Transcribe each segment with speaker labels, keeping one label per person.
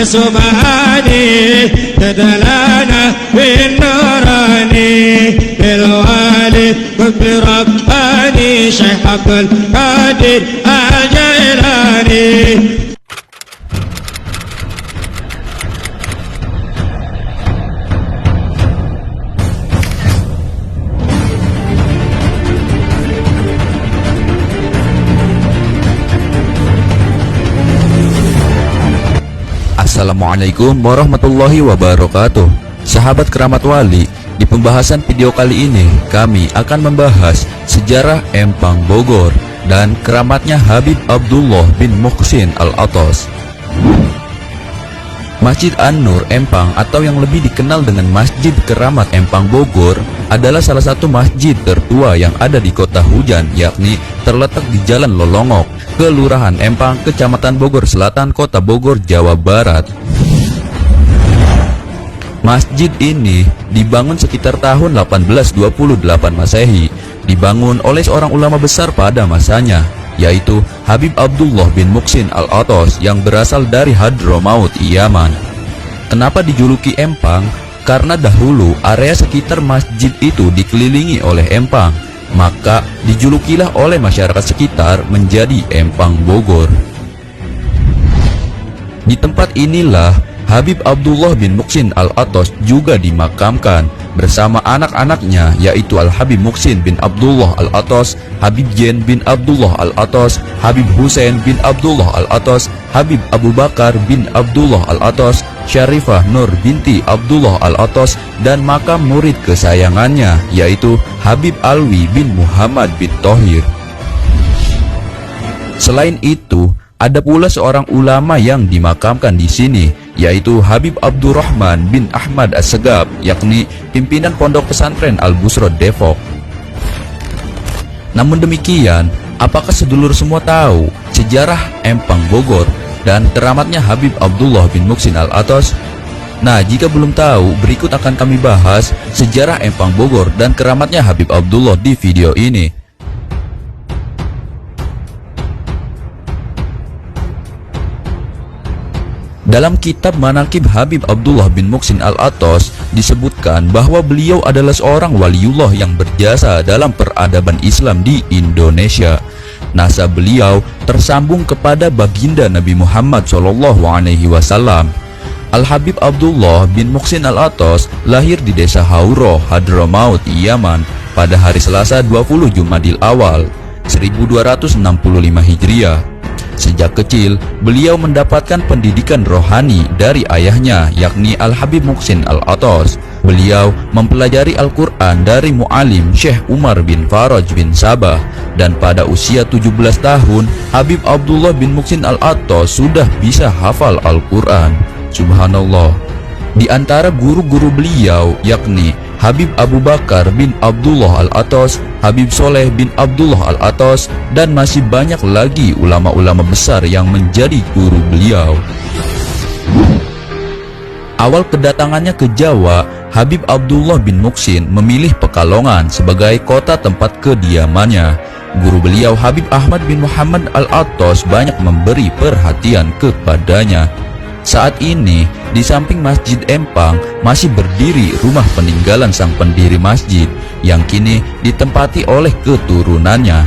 Speaker 1: سبحاني تدلنا في النوراني بالوالي كنت رباني شيخ عبد القادر الجيلاني.
Speaker 2: Assalamualaikum warahmatullahi wabarakatuh. Sahabat keramat wali, di pembahasan video kali ini kami akan membahas sejarah Empang Bogor dan keramatnya Habib Abdullah bin Muhsin Al-Atas. Masjid An-Nur Empang atau yang lebih dikenal dengan Masjid Keramat Empang Bogor adalah salah satu masjid tertua yang ada di Kota Hujan, yakni terletak di Jalan Lolongok, Kelurahan Empang, Kecamatan Bogor Selatan, Kota Bogor, Jawa Barat. Masjid ini dibangun sekitar tahun 1828 Masehi, dibangun oleh seorang ulama besar pada masanya, yaitu Habib Abdullah bin Muhsin Al-Atas yang berasal dari Hadramaut, Yaman. Kenapa dijuluki Empang? Karena dahulu area sekitar masjid itu dikelilingi oleh empang, maka dijulukilah oleh masyarakat sekitar menjadi Empang Bogor. Di tempat inilah Habib Abdullah bin Muhsin Al-Atas juga dimakamkan bersama anak-anaknya, yaitu Al-Habib Muhsin bin Abdullah Al-Atas, Habib Jen bin Abdullah Al-Atas, Habib Husain bin Abdullah Al-Atas, Habib Abu Bakar bin Abdullah Al-Atas, Syarifah Nur binti Abdullah Al-Atas, dan makam murid kesayangannya, yaitu Habib Alwi bin Muhammad bin Thohir. Selain itu, ada pula seorang ulama yang dimakamkan di sini, yaitu Habib Abdurrahman bin Ahmad As-Segaf, yakni pimpinan Pondok Pesantren Al-Busra Depok. Namun demikian, apakah sedulur semua tahu sejarah Empang Bogor dan keramatnya Habib Abdullah bin Muhsin Al-Atas? Nah, jika belum tahu, berikut akan kami bahas sejarah Empang Bogor dan keramatnya Habib Abdullah di video ini. Dalam kitab Manaqib Habib Abdullah bin Muhsin Al-Atas disebutkan bahwa beliau adalah seorang waliullah yang berjasa dalam peradaban Islam di Indonesia. Nasab beliau tersambung kepada baginda Nabi Muhammad SAW. Al-Habib Abdullah bin Muhsin Al-Atas lahir di desa Hauro, Hadramaut, Yaman pada hari Selasa 20 Jumadil Awal 1265 Hijriah. Sejak kecil, beliau mendapatkan pendidikan rohani dari ayahnya, yakni Al-Habib Muhsin Al-Atas. Beliau mempelajari Al-Quran dari mu'alim Syekh Umar bin Faraj bin Sabah, dan pada usia 17 tahun, Habib Abdullah bin Muhsin Al-Atas sudah bisa hafal Al-Quran. Subhanallah. Di antara guru-guru beliau, yakni Habib Abu Bakar bin Abdullah Al-Atas, Habib Soleh bin Abdullah Al-Atas, dan masih banyak lagi ulama-ulama besar yang menjadi guru beliau. Awal kedatangannya ke Jawa, Habib Abdullah bin Muhsin memilih Pekalongan sebagai kota tempat kediamannya. Guru beliau Habib Ahmad bin Muhammad Al-Atas banyak memberi perhatian kepadanya. Saat ini, di samping Masjid Empang masih berdiri rumah peninggalan sang pendiri masjid yang kini ditempati oleh keturunannya.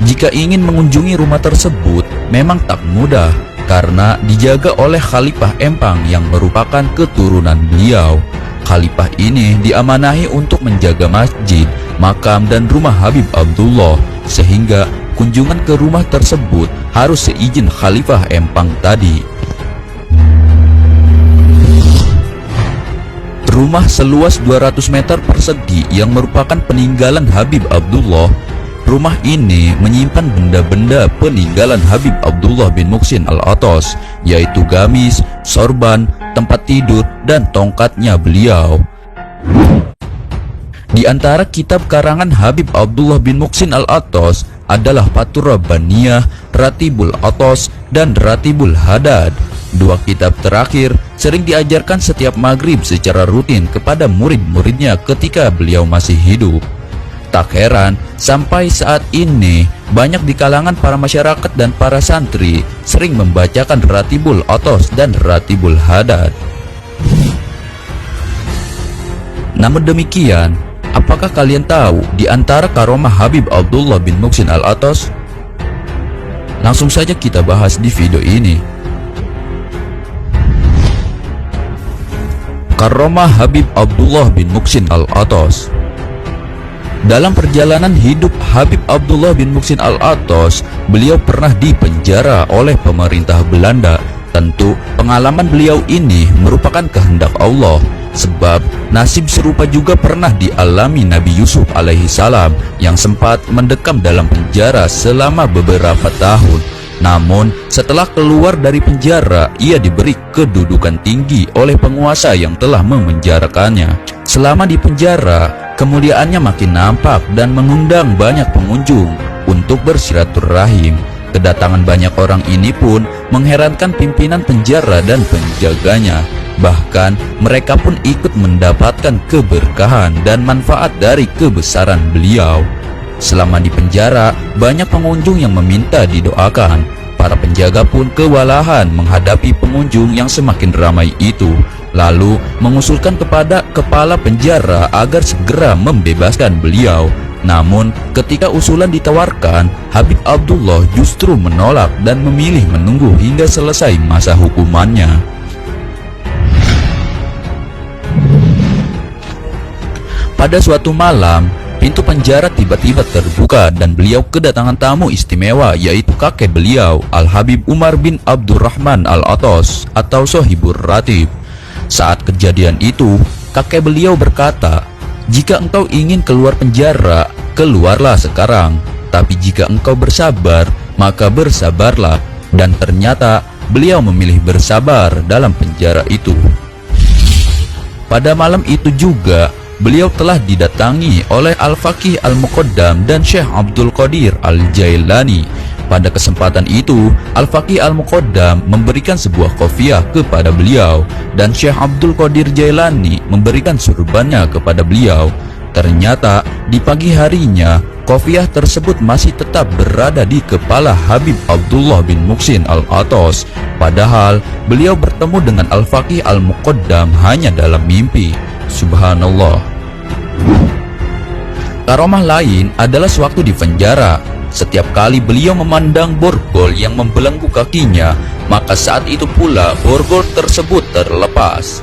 Speaker 2: Jika ingin mengunjungi rumah tersebut memang tak mudah karena dijaga oleh Khalifah Empang yang merupakan keturunan beliau. Khalifah ini diamanahi untuk menjaga masjid, makam, dan rumah Habib Abdullah, sehingga kunjungan ke rumah tersebut harus seizin Khalifah Empang tadi. Rumah seluas 200 meter persegi yang merupakan peninggalan Habib Abdullah. Rumah ini menyimpan benda-benda peninggalan Habib Abdullah bin Muhsin Al-Atas, yaitu gamis, sorban, tempat tidur, dan tongkatnya beliau. Di antara kitab karangan Habib Abdullah bin Muhsin Al-Atas adalah Fathur Rabbaniyah, Ratibul Atas, dan Ratibul Hadad. Dua kitab terakhir sering diajarkan setiap maghrib secara rutin kepada murid-muridnya ketika beliau masih hidup. Tak heran, sampai saat ini banyak di kalangan para masyarakat dan para santri sering membacakan Ratibul Atos dan Ratibul Hadad. Namun demikian, apakah kalian tahu di antara karomah Habib Abdullah bin Muhsin Al-Atos? Langsung saja kita bahas di video ini. Karomah Habib Abdullah bin Muhsin Al-Atos. Dalam perjalanan hidup Habib Abdullah bin Muhsin Al-Atos, beliau pernah dipenjara oleh pemerintah Belanda. Tentu pengalaman beliau ini merupakan kehendak Allah, sebab nasib serupa juga pernah dialami Nabi Yusuf alaihi salam yang sempat mendekam dalam penjara selama beberapa tahun. Namun setelah keluar dari penjara, ia diberi kedudukan tinggi oleh penguasa yang telah memenjarakannya. Selama di penjara, kemuliaannya makin nampak dan mengundang banyak pengunjung untuk bersilaturahim. Kedatangan banyak orang ini pun mengherankan pimpinan penjara dan penjaganya. Bahkan mereka pun ikut mendapatkan keberkahan dan manfaat dari kebesaran beliau. Selama di penjara, banyak pengunjung yang meminta didoakan. Para penjaga pun kewalahan menghadapi pengunjung yang semakin ramai itu, lalu mengusulkan kepada kepala penjara agar segera membebaskan beliau. Namun ketika usulan ditawarkan, Habib Abdullah justru menolak dan memilih menunggu hingga selesai masa hukumannya. Pada suatu malam, pintu penjara tiba-tiba terbuka dan beliau kedatangan tamu istimewa, yaitu kakek beliau, Al-Habib Umar bin Abdurrahman Al-Atos atau Sohibur Ratib. Saat kejadian itu, kakek beliau berkata, "Jika engkau ingin keluar penjara, keluarlah sekarang. Tapi jika engkau bersabar, maka bersabarlah." Dan ternyata beliau memilih bersabar dalam penjara itu. Pada malam itu juga, beliau telah didatangi oleh Al-Faqih Al-Muqaddam dan Syekh Abdul Qadir Al-Jailani. Pada kesempatan itu, Al-Faqih Al-Muqaddam memberikan sebuah kofiah kepada beliau dan Syekh Abdul Qadir Jailani memberikan surbannya kepada beliau. Ternyata di pagi harinya, kofiah tersebut masih tetap berada di kepala Habib Abdullah bin Muhsin Al-Atos. Padahal beliau bertemu dengan Al-Faqih Al-Muqaddam hanya dalam mimpi. Subhanallah. Karomah lain adalah sewaktu di penjara. Setiap kali beliau memandang borgol yang membelenggu kakinya, maka saat itu pula borgol tersebut terlepas.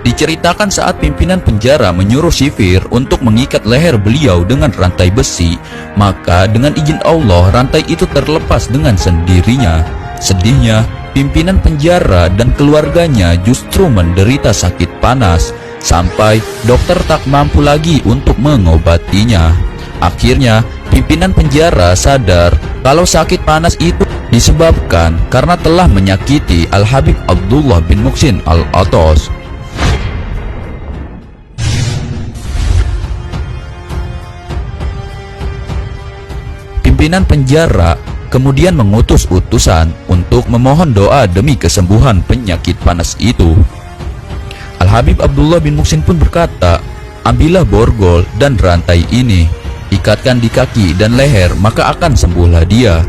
Speaker 2: Diceritakan saat pimpinan penjara menyuruh sipir untuk mengikat leher beliau dengan rantai besi, maka dengan izin Allah rantai itu terlepas dengan sendirinya. Sedihnya, pimpinan penjara dan keluarganya justru menderita sakit panas, sampai dokter tak mampu lagi untuk mengobatinya. Akhirnya, pimpinan penjara sadar kalau sakit panas itu disebabkan karena telah menyakiti Al-Habib Abdullah bin Muhsin Al-Atos. Pimpinan penjara kemudian mengutus utusan untuk memohon doa demi kesembuhan penyakit panas itu. Al-Habib Abdullah bin Muhsin pun berkata, "Ambillah borgol dan rantai ini, ikatkan di kaki dan leher, maka akan sembuhlah dia."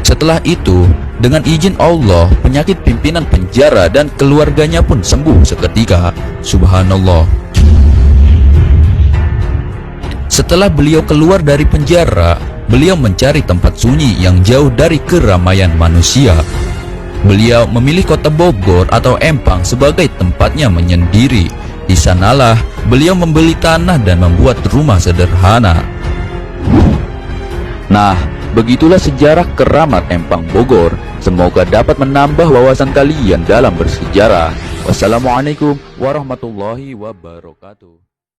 Speaker 2: Setelah itu, dengan izin Allah, penyakit pimpinan penjara dan keluarganya pun sembuh seketika. Subhanallah. Setelah beliau keluar dari penjara, beliau mencari tempat sunyi yang jauh dari keramaian manusia. Beliau memilih kota Bogor atau Empang sebagai tempatnya menyendiri. Di sanalah beliau membeli tanah dan membuat rumah sederhana. Nah, begitulah sejarah keramat Empang Bogor. Semoga dapat menambah wawasan kalian dalam bersejarah. Wassalamualaikum warahmatullahi wabarakatuh.